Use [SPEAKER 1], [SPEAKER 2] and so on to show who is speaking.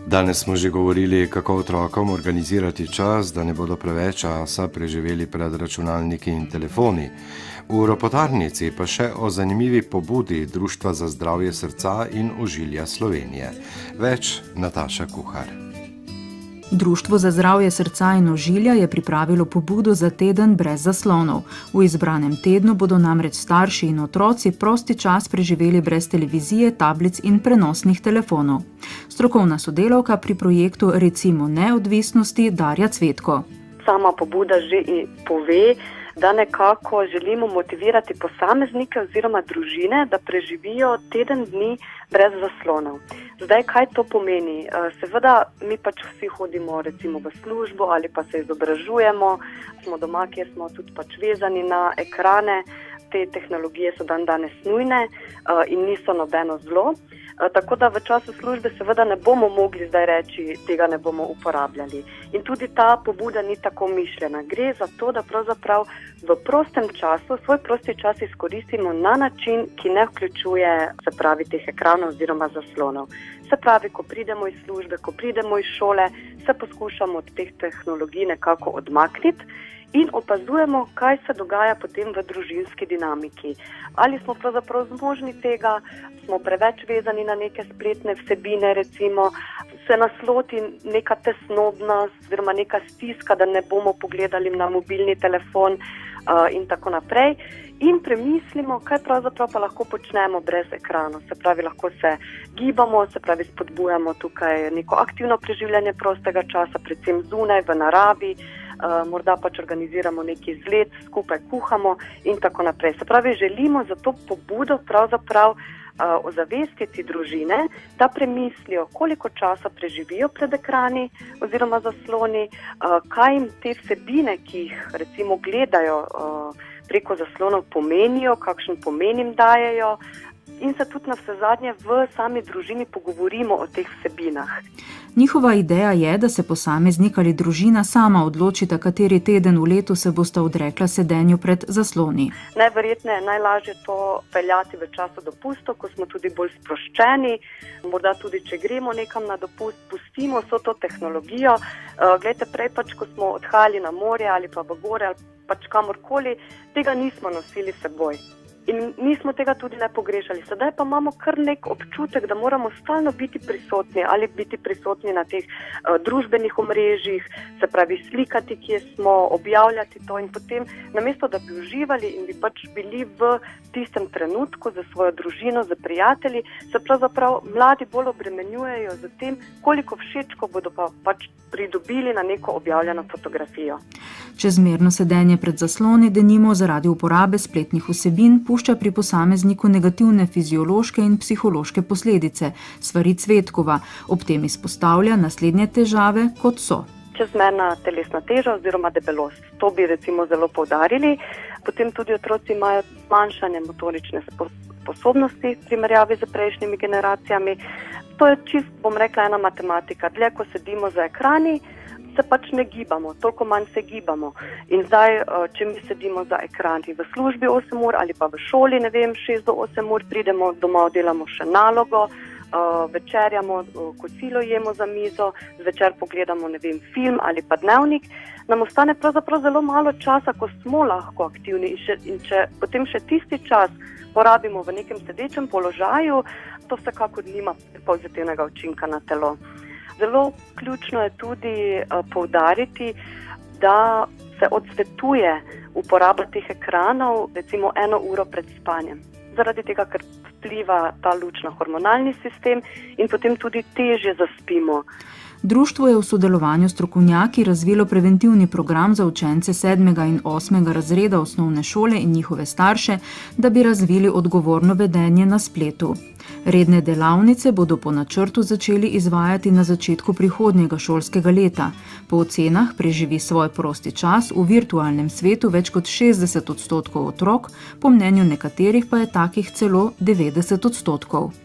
[SPEAKER 1] Danes smo že govorili, kako otrokom organizirati čas, da ne bodo preveč časa preživeli pred računalniki in telefoni. V Ropotarnici pa še o zanimivi pobudi Društva za zdravje srca in ožilja Slovenije. Več Nataša Kuhar.
[SPEAKER 2] Društvo za zdravje srca in ožilja je pripravilo pobudo za teden brez zaslonov. V izbranem tednu bodo namreč starši in otroci prosti čas preživeli brez televizije, tablic in prenosnih telefonov. Strokovna sodelavka pri projektu Recimo neodvisnosti Darja Cvetko.
[SPEAKER 3] Sama pobuda že pove, da nekako želimo motivirati posameznike oziroma družine, da preživijo teden dni brez zaslonov. Zdaj, kaj to pomeni? Seveda, mi pač vsi hodimo recimo v službo ali pa se izobražujemo, smo doma, kjer smo tudi pač vezani na ekrane. Te tehnologije so danes nujne in niso nobeno zlo. Tako da v času službe seveda ne bomo mogli zdaj reči, tega ne bomo uporabljali. In tudi ta pobuda ni tako mišljena. Gre za to, da pravzaprav v prostem času, svoj prosti čas izkoristimo na način, ki ne vključuje, se pravi, teh ekranov oziroma zaslonov. Se pravi, ko pridemo iz službe, ko pridemo iz šole, se poskušamo od teh tehnologij nekako odmakniti in opazujemo, kaj se dogaja potem v družinski dinamiki. Ali smo pravzaprav zmožni tega, smo preveč vezani na neke spletne vsebine, recimo, se nas loti neka tesnobnost oziroma neka stiska, da ne bomo pogledali na mobilni telefon in tako naprej. In premislimo, kaj pravzaprav pa lahko počnemo brez ekranov. Se pravi, lahko se gibamo, se pravi, spodbujamo tukaj neko aktivno preživljanje prostega časa, predvsem zunaj, v naravi, morda pač organiziramo neki izlet, skupaj kuhamo in tako naprej. Se pravi, želimo za to pobudo pravzaprav ozavestiti družine, da premislijo, koliko časa preživijo pred ekrani oziroma zasloni, kaj jim te vsebine, ki jih recimo gledajo preko zaslonov, pomenijo, kakšen pomen jim dajejo, in se tudi navsezadnje v sami družini pogovorimo o teh vsebinah.
[SPEAKER 2] Njihova ideja je, da se posameznik ali družina sama odločita, kateri teden v letu se bosta odrekla sedenju pred zasloni.
[SPEAKER 3] Najverjetneje je najlažje to peljati v času dopustov, ko smo tudi bolj sproščeni. Morda tudi, če gremo nekam na dopust, pustimo vso to tehnologijo. Glejte, prej pač, ko smo odhajali na morje ali pa v gore ali pač kamorkoli, tega nismo nosili s seboj. In nismo tega tudi ne pogrešali. Sedaj pa imamo kar nek občutek, da moramo stalno biti prisotni ali biti prisotni na teh družbenih omrežjih, se pravi slikati, kje smo, objavljati to in potem, namesto da bi uživali in bi pač bili v tistem trenutku za svojo družino, za prijatelji, se pravzaprav mladi bolj obremenjujejo z tem, koliko všečkov bodo pa pač pridobili na neko objavljeno fotografijo.
[SPEAKER 2] Čezmerno sedenje pred zasloni, denimo zaradi uporabe spletnih vsebin, pušča pri posamezniku negativne fiziološke in psihološke posledice, svari Cvetkova. Ob tem izpostavlja naslednje težave, kot so
[SPEAKER 3] čezmerna telesna teža oziroma debelost. To bi recimo zelo poudarili. Potem tudi otroci imajo zmanjšanje motorične sposobnosti v primerjavi z prejšnjimi generacijami. To je čist, bom rekla, ena matematika. Dlje, ko sedimo za ekrani, se pač ne gibamo, toliko manj se gibamo. In zdaj, če mi sedimo za ekrani v službi 8 ur ali pa v šoli, 6 do 8 ur, pridemo domov, delamo še nalogo, večerjamo, kosilo jemo za mizo, zvečer pogledamo, film ali pa dnevnik, nam ostane pravzaprav zelo malo časa, ko smo lahko aktivni in če potem še tisti čas porabimo v nekem sedečem položaju, to vsekakor nima pozitivnega učinka na telo. Zelo ključno je tudi poudariti, da se odsvetuje uporaba teh ekranov recimo 1 uro pred spanjem. Zaradi tega, ker vpliva ta luč na hormonalni sistem in potem tudi težje zaspimo.
[SPEAKER 2] Društvo je v sodelovanju s strokovnjaki razvilo preventivni program za učence 7. in 8. razreda osnovne šole in njihove starše, da bi razvili odgovorno vedenje na spletu. Redne delavnice bodo po načrtu začeli izvajati na začetku prihodnjega šolskega leta. Po ocenah preživi svoj prosti čas v virtualnem svetu več kot 60% otrok, po mnenju nekaterih pa je takih celo 90%.